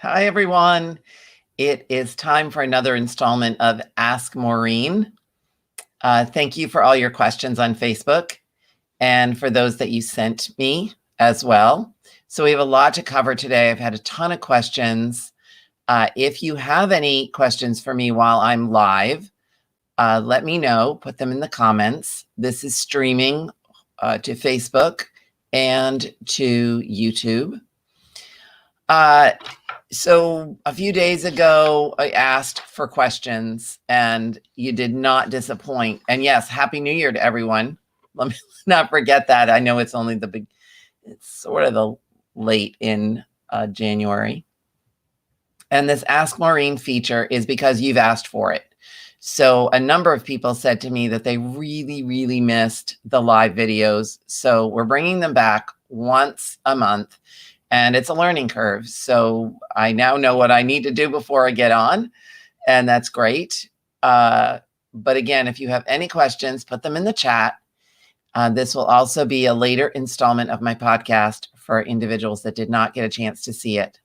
Hi, everyone. It is time for another installment of Ask Maureen. Thank you for all your questions on Facebook and for those that you sent me as well. So we have a lot to cover today. I've had a ton of questions. If you have any questions for me while I'm live, let me know. Put them in the comments. This is streaming to Facebook and to YouTube. So a few days ago, I asked for questions and you did not disappoint. And yes, Happy New Year to everyone. Let me not forget that. I know it's only it's sort of the late in January. And this Ask Maureen feature is because you've asked for it. So a number of people said to me that they really, really missed the live videos. So we're bringing them back once a month. And it's a learning curve. So I now know what I need to do before I get on. And that's great. But again, if you have any questions, put them in the chat. This will also be a later installment of my podcast for individuals that did not get a chance to see it.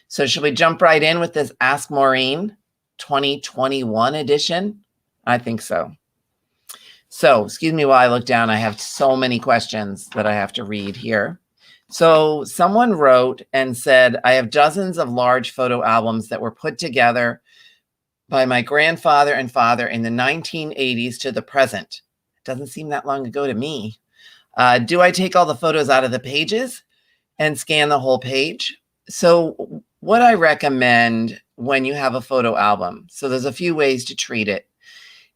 So should we jump right in with this Ask Maureen 2021 edition? I think so. So excuse me while I look down. I have so many questions that I have to read here. So someone wrote and said, I have dozens of large photo albums that were put together by my grandfather and father in the 1980s to the present. It doesn't seem that long ago to me. Do I take all the photos out of the pages and scan the whole page? So what I recommend when you have a photo album, so there's a few ways to treat it.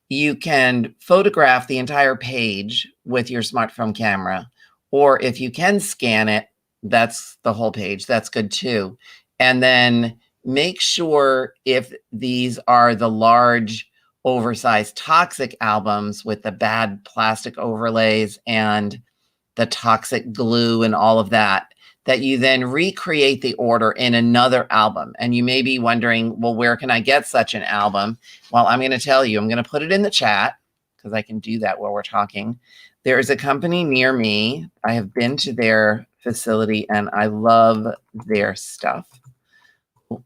You can photograph the entire page with your smartphone camera. Or if you can scan it, that's the whole page. That's good too. And then make sure if these are the large, oversized toxic albums with the bad plastic overlays and the toxic glue and all of that, that you then recreate the order in another album. And you may be wondering, well, where can I get such an album? Well, I'm going to tell you, I'm going to put it in the chat because I can do that while we're talking. There is a company near me. I have been to their facility and I love their stuff.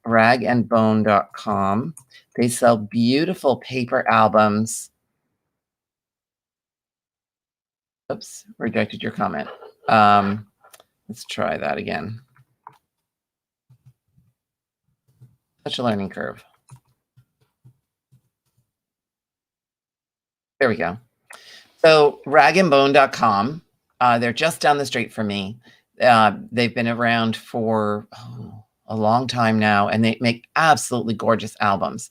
Ragandbone.com. They sell beautiful paper albums. Oops, rejected your comment. Let's try that again. Such a learning curve. There we go. So ragandbone.com, they're just down the street from me. They've been around for a long time now, and they make absolutely gorgeous albums.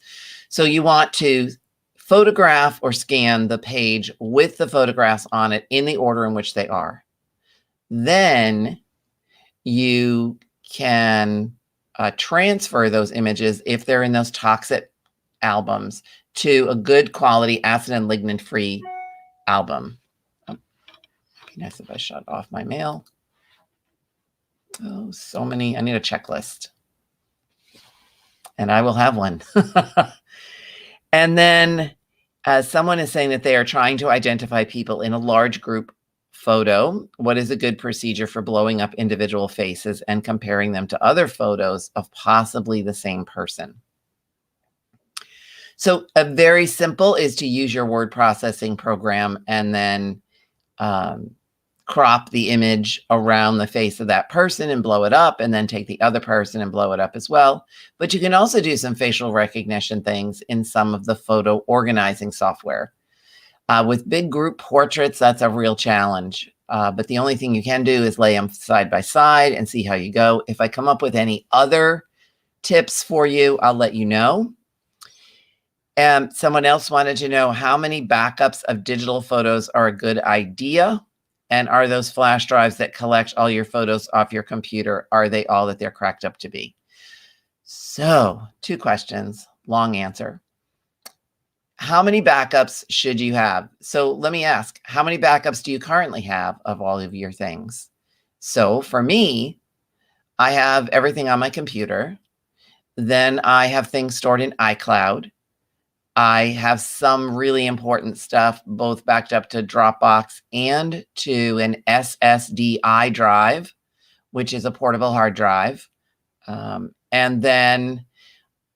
So you want to photograph or scan the page with the photographs on it in the order in which they are. Then you can transfer those images, if they're in those toxic albums, to a good quality acid and lignin free album. Oh, be nice if I shut off my mail. Oh, so many. I need a checklist. And I will have one. And then someone is saying that they are trying to identify people in a large group photo. What is a good procedure for blowing up individual faces and comparing them to other photos of possibly the same person? So a very simple is to use your word processing program and then crop the image around the face of that person and blow it up, and then take the other person and blow it up as well. But you can also do some facial recognition things in some of the photo organizing software. With big group portraits, that's a real challenge. But the only thing you can do is lay them side by side and see how you go. If I come up with any other tips for you, I'll let you know. Someone else wanted to know how many backups of digital photos are a good idea. And are those flash drives that collect all your photos off your computer, are they all that they're cracked up to be? So 2 questions, long answer. How many backups should you have? So let me ask, how many backups do you currently have of all of your things? So for me, I have everything on my computer. Then I have things stored in iCloud. I have some really important stuff, both backed up to Dropbox and to an SSDI drive, which is a portable hard drive. And then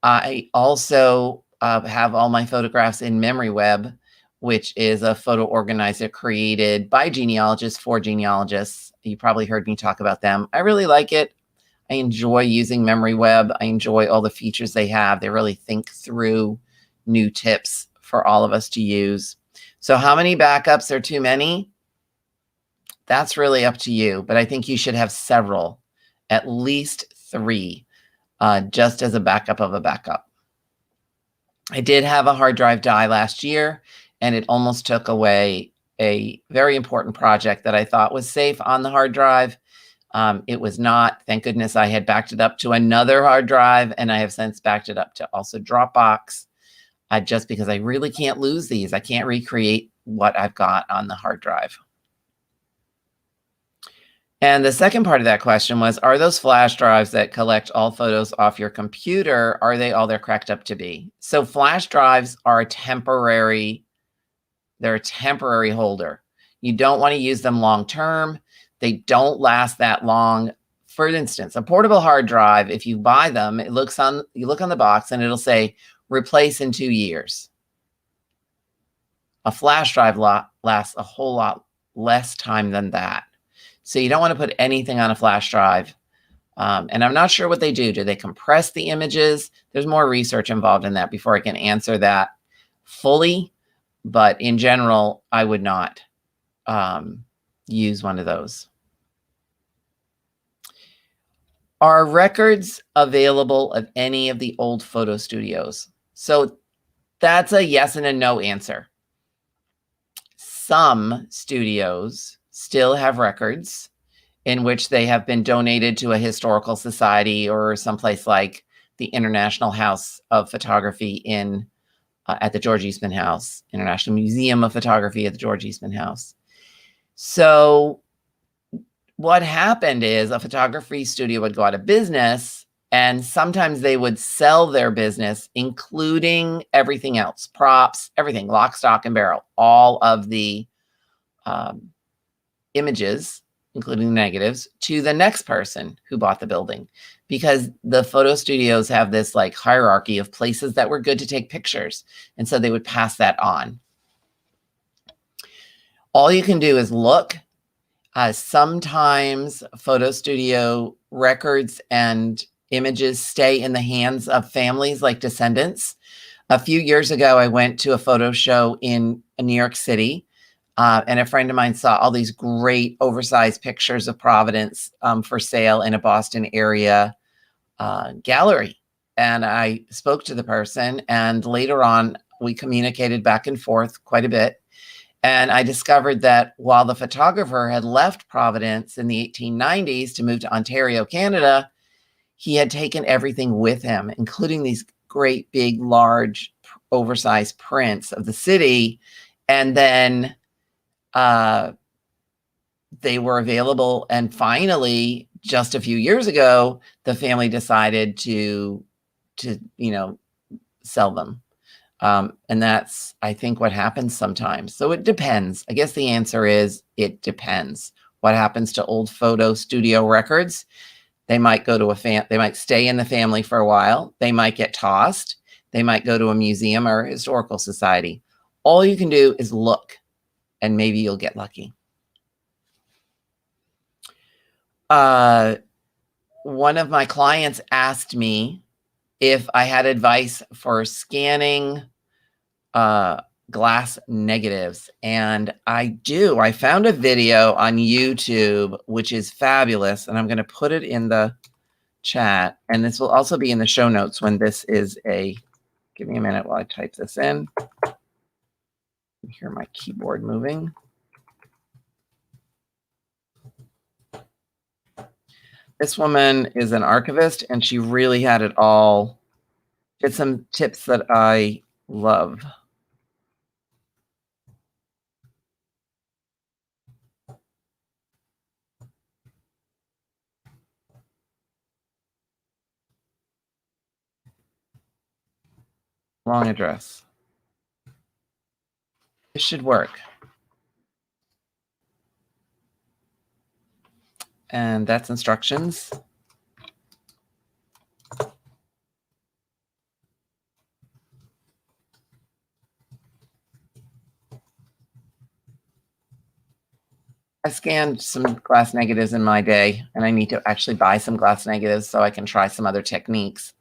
I also have all my photographs in Memory Web, which is a photo organizer created by genealogists for genealogists. You probably heard me talk about them. I really like it. I enjoy using Memory Web. I enjoy all the features they have. They really think through new tips for all of us to use. So how many backups are too many? That's really up to you, but I think you should have several, at least 3, just as a backup of a backup. I did have a hard drive die last year, and it almost took away a very important project that I thought was safe on the hard drive. It was not. Thank goodness I had backed it up to another hard drive, and I have since backed it up to also Dropbox, just because I really can't lose these. I can't recreate what I've got on the hard drive. And the second part of that question was, are those flash drives that collect all photos off your computer, are they all they're cracked up to be? So flash drives are they're a temporary holder. You don't want to use them long-term. They don't last that long. For instance, a portable hard drive, if you buy them, you look on the box and it'll say replace in 2 years. A flash drive lasts a whole lot less time than that. So you don't want to put anything on a flash drive. And I'm not sure what they do. Do they compress the images? There's more research involved in that before I can answer that fully. But in general, I would not use one of those. Are records available of any of the old photo studios? So that's a yes and a no answer. Some studios still have records in which they have been donated to a historical society or someplace like the International House of Photography at the George Eastman House, International Museum of Photography at the George Eastman House. So what happened is a photography studio would go out of business, and sometimes they would sell their business, including everything else, props, everything, lock, stock, and barrel, all of the images, including negatives, to the next person who bought the building, because the photo studios have this like hierarchy of places that were good to take pictures. And so they would pass that on. All you can do is look. Sometimes photo studio records and images stay in the hands of families like descendants. A few years ago, I went to a photo show in New York City. And a friend of mine saw all these great oversized pictures of Providence for sale in a Boston area gallery. And I spoke to the person, and later on, we communicated back and forth quite a bit. And I discovered that while the photographer had left Providence in the 1890s to move to Ontario, Canada, he had taken everything with him, including these great, big, large, oversized prints of the city. And then they were available. And finally, just a few years ago, the family decided to sell them. And that's, I think, what happens sometimes. So it depends. I guess the answer is it depends. What happens to old photo studio records? They might go to they might stay in the family for a while. They might get tossed. They might go to a museum or a historical society. All you can do is look, and maybe you'll get lucky. One of my clients asked me if I had advice for scanning glass negatives, and I do. I found a video on YouTube, which is fabulous, and I'm going to put it in the chat, and this will also be in the show notes when this is give me a minute while I type this in. You hear my keyboard moving. This woman is an archivist, and she really had it all. Did some tips that I love. Wrong address. This should work. And that's instructions. I scanned some glass negatives in my day, and I need to actually buy some glass negatives so I can try some other techniques.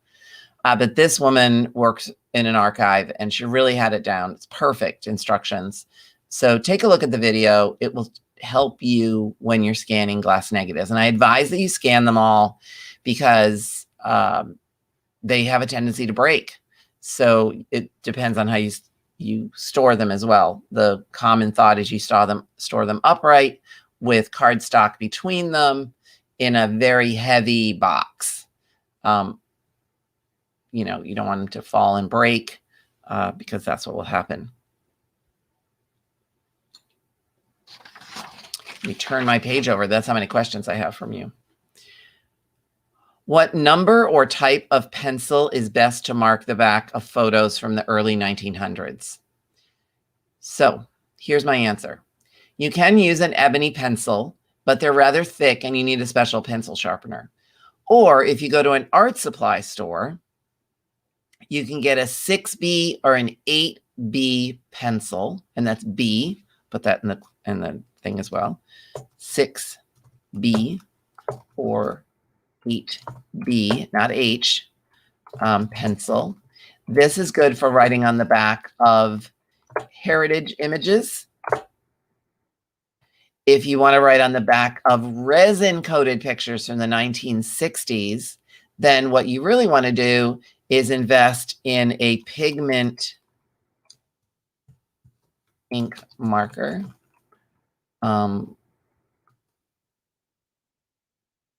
But this woman works in an archive, and she really had it down. It's perfect instructions. So take a look at the video. It will help you when you're scanning glass negatives. And I advise that you scan them all because they have a tendency to break. So it depends on how you store them as well. The common thought is you store them upright with cardstock between them in a very heavy box. You know, you don't want them to fall and break because that's what will happen. Let me turn my page over. That's how many questions I have from you. What number or type of pencil is best to mark the back of photos from the early 1900s? So here's my answer. You can use an ebony pencil, but they're rather thick and you need a special pencil sharpener. Or if you go to an art supply store, you can get a 6B or an 8B pencil, and that's B. Put that in the thing as well. 6B or 8B, not H, pencil. This is good for writing on the back of heritage images. If you want to write on the back of resin-coated pictures from the 1960s, then what you really want to do is invest in a pigment ink marker,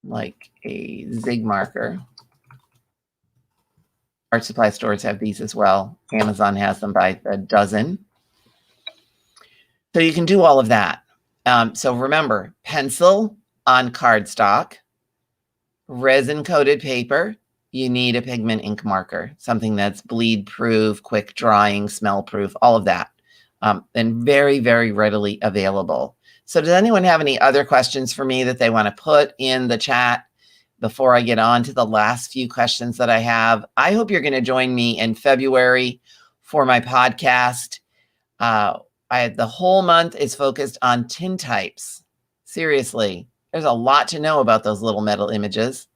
like a Zig marker. Art supply stores have these as well. Amazon has them by the dozen. So you can do all of that. So remember, pencil on cardstock, resin-coated paper. You need a pigment ink marker, something that's bleed-proof, quick drying, smell-proof, all of that, and very, very readily available. So does anyone have any other questions for me that they want to put in the chat before I get on to the last few questions that I have? I hope you're going to join me in February for my podcast. The whole month is focused on tintypes. Seriously, there's a lot to know about those little metal images.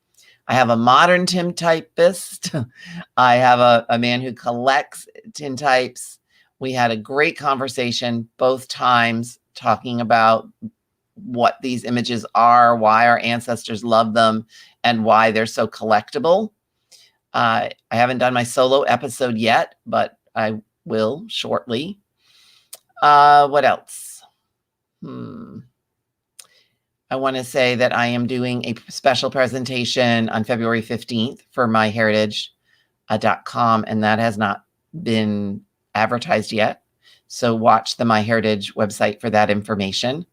I have a modern tintypist. I have a man who collects tintypes. We had a great conversation both times talking about what these images are, why our ancestors love them, and why they're so collectible. I haven't done my solo episode yet, but I will shortly. What else? I want to say that I am doing a special presentation on February 15th for myheritage.com, and that has not been advertised yet. So watch the MyHeritage website for that information.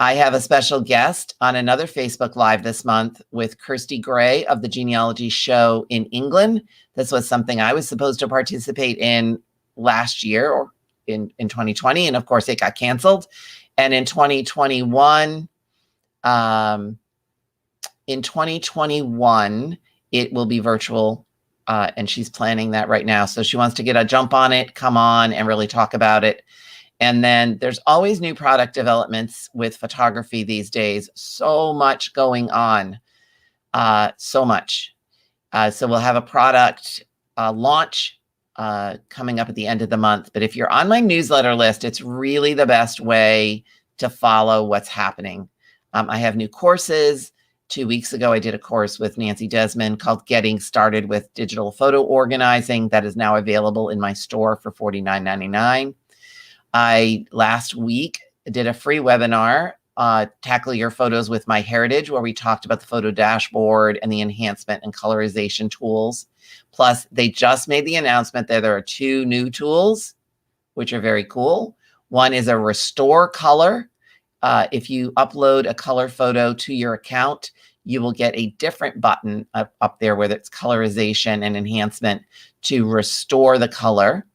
I have a special guest on another Facebook Live this month with Kirsty Gray of the Genealogy Show in England. This was something I was supposed to participate in last year or in 2020, and of course it got canceled. And in 2021, it will be virtual, and she's planning that right now. So she wants to get a jump on it, come on and really talk about it. And then there's always new product developments with photography these days. So much going on, so much. So we'll have a product launch coming up at the end of the month. But if you're on my newsletter list, it's really the best way to follow what's happening. I have new courses. 2 weeks ago, I did a course with Nancy Desmond called Getting Started with Digital Photo Organizing that is now available in my store for $49.99. I last week did a free webinar, Tackle Your Photos with MyHeritage, where we talked about the photo dashboard and the enhancement and colorization tools. Plus, they just made the announcement that there are 2 new tools, which are very cool. One is a restore color. If you upload a color photo to your account, you will get a different button up there where it's colorization and enhancement to restore the color.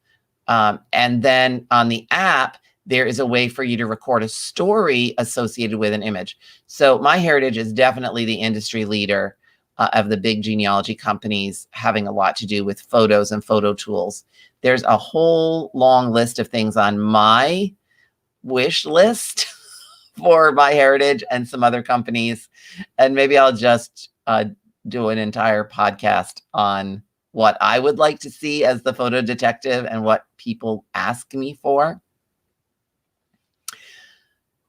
And then on the app, there is a way for you to record a story associated with an image. So MyHeritage is definitely the industry leader of the big genealogy companies, having a lot to do with photos and photo tools. There's a whole long list of things on my wish list for MyHeritage and some other companies. And maybe I'll just do an entire podcast on what I would like to see as the photo detective and what people ask me for.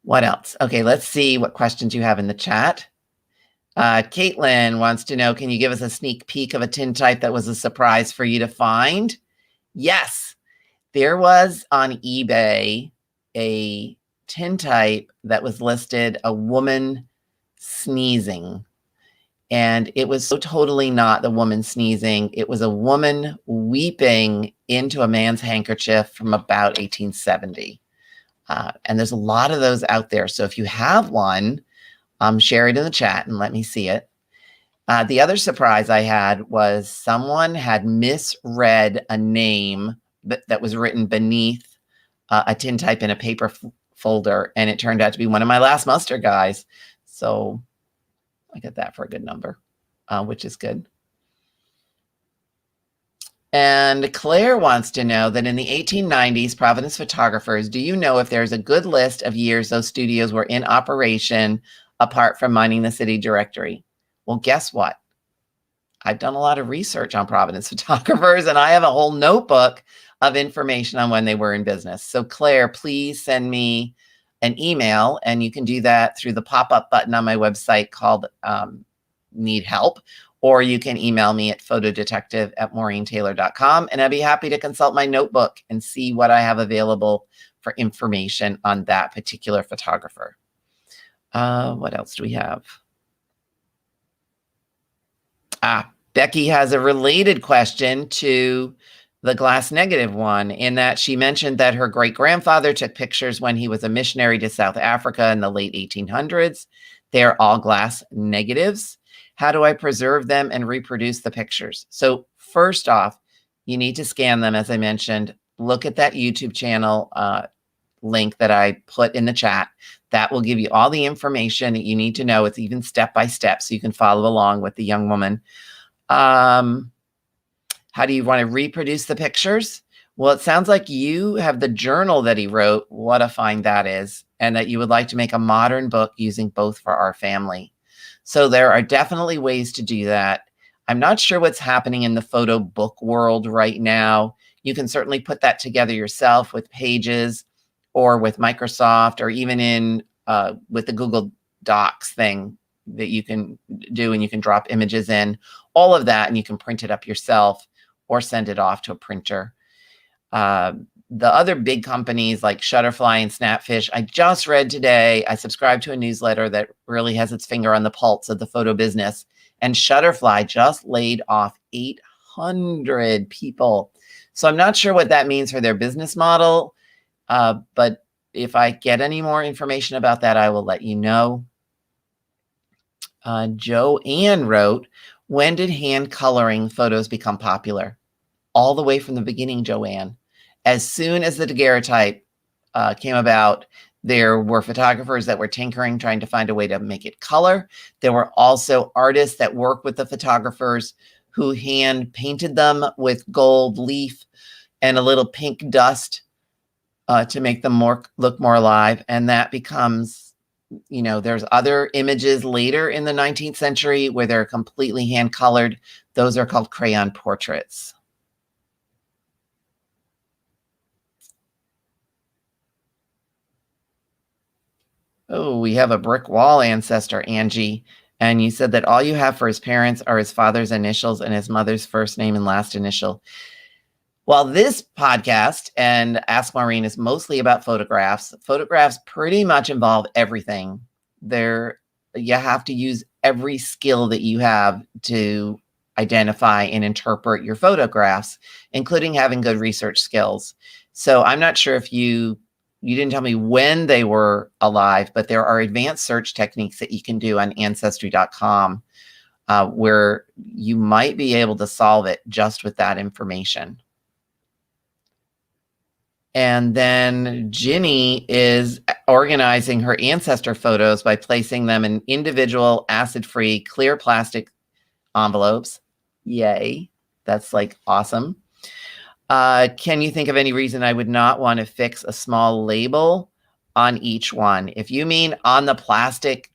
What else? Okay, let's see what questions you have in the chat. Caitlin wants to know, can you give us a sneak peek of a tintype that was a surprise for you to find? Yes, there was on eBay a tintype that was listed, a woman sneezing. And it was so totally not the woman sneezing. It was a woman weeping into a man's handkerchief from about 1870. And there's a lot of those out there. So if you have one, share it in the chat and let me see it. The other surprise I had was someone had misread a name that was written beneath a tintype in a paper folder, and it turned out to be one of my last mustard guys. So I got that for a good number, which is good. And Claire wants to know that in the 1890s, Providence Photographers, do you know if there's a good list of years those studios were in operation apart from mining the city directory? Well, guess what? I've done a lot of research on Providence Photographers, and I have a whole notebook of information on when they were in business. So Claire, please send me an email, and you can do that through the pop-up button on my website called Need Help, or you can email me at photodetective@maureentaylor.com, and I'd be happy to consult my notebook and see what I have available for information on that particular photographer. What else do we have? Becky has a related question to the glass negative one, in that she mentioned that her great-grandfather took pictures when he was a missionary to South Africa in the late 1800s. They're all glass negatives. How do I preserve them and reproduce the pictures? So first off, you need to scan them, as I mentioned. Look at that YouTube channel link that I put in the chat. That will give you all the information that you need to know. It's even step-by-step, so you can follow along with the young woman. How do you want to reproduce the pictures? Well, it sounds like you have the journal that he wrote. What a find that is. And that you would like to make a modern book using both for our family. So there are definitely ways to do that. I'm not sure what's happening in the photo book world right now. You can certainly put that together yourself with Pages or with Microsoft, or even in with the Google Docs thing that you can do, and you can drop images in, all of that, and you can print it up yourself or send it off to a printer. The other big companies like Shutterfly and Snapfish, I just read today, I subscribe to a newsletter that really has its finger on the pulse of the photo business, and Shutterfly just laid off 800 people. So I'm not sure what that means for their business model, but if I get any more information about that, I will let you know. Joanne wrote, when did hand coloring photos become popular? All the way from the beginning, Joanne. As soon as the daguerreotype came about, there were photographers that were tinkering, trying to find a way to make it color. There were also artists that worked with the photographers who hand painted them with gold leaf and a little pink dust to make them look more alive. And that becomes, you know, there's other images later in the 19th century where they're completely hand colored. Those are called crayon portraits. Oh, we have a brick wall ancestor, Angie. And you said that all you have for his parents are his father's initials and his mother's first name and last initial. Well, this podcast and Ask Maureen is mostly about photographs. Photographs pretty much involve everything. You have to use every skill that you have to identify and interpret your photographs, including having good research skills. So I'm not sure if you didn't tell me when they were alive, but there are advanced search techniques that you can do on Ancestry.com where you might be able to solve it just with that information. And then Ginny is organizing her ancestor photos by placing them in individual acid-free clear plastic envelopes. Yay. That's like awesome. Can you think of any reason I would not want to fix a small label on each one. If you mean on the plastic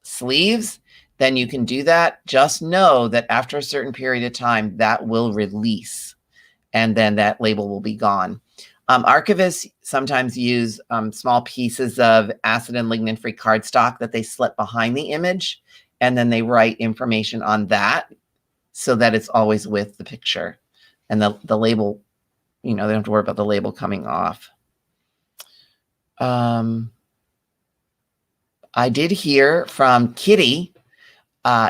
sleeves, then you can do that. Just know that after a certain period of time, that will release, and then that label will be gone. Archivists sometimes use small pieces of acid and lignin-free cardstock that they slip behind the image, and then they write information on that so that it's always with the picture. And the label, they don't have to worry about the label coming off. I did hear from Kitty.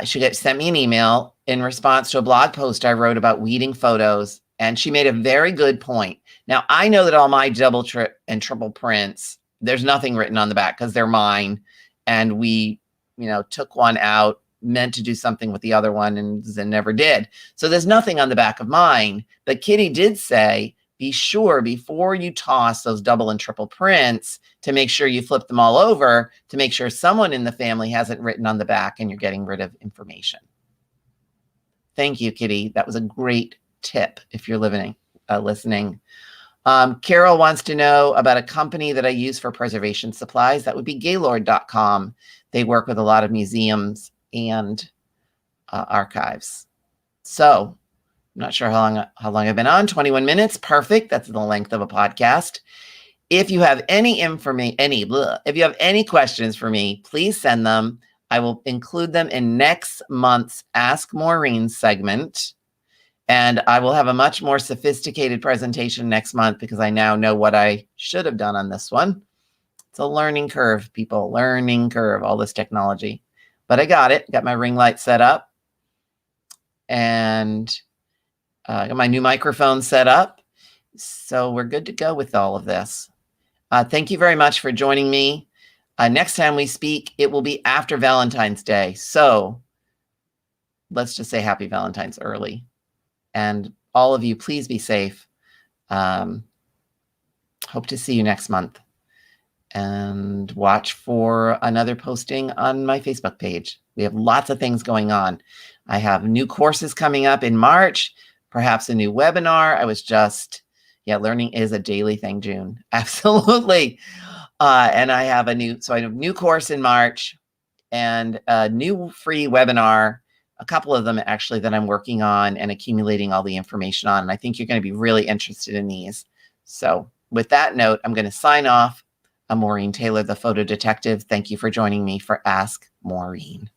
She sent me an email in response to a blog post I wrote about weeding photos, and she made a very good point. Now, I know that all my double, and triple prints, there's nothing written on the back because they're mine, and we, took one out, meant to do something with the other one, and then never did. So there's nothing on the back of mine. But Kitty did say, be sure before you toss those double and triple prints to make sure you flip them all over to make sure someone in the family has it written on the back and you're getting rid of information. Thank you, Kitty. That was a great tip if you're listening. Carol wants to know about a company that I use for preservation supplies. That would be Gaylord.com. They work with a lot of museums and archives. So I'm not sure how long I've been on. 21 minutes. Perfect. That's the length of a podcast. If you have any questions for me, please send them. I will include them in next month's Ask Maureen segment. And I will have a much more sophisticated presentation next month because I now know what I should have done on this one. It's a learning curve, people. Learning curve, all this technology. But I got it. Got my ring light set up. And got my new microphone set up. So we're good to go with all of this. Thank you very much for joining me. Next time we speak, it will be after Valentine's Day. So let's just say happy Valentine's early. And all of you, please be safe. Hope to see you next month. And watch for another posting on my Facebook page. We have lots of things going on. I have new courses coming up in March, perhaps a new webinar. Learning is a daily thing, June. Absolutely. And I have a new course in March and a new free webinar, a couple of them actually that I'm working on and accumulating all the information on. And I think you're going to be really interested in these. So with that note, I'm going to sign off. I'm Maureen Taylor, the photo detective. Thank you for joining me for Ask Maureen.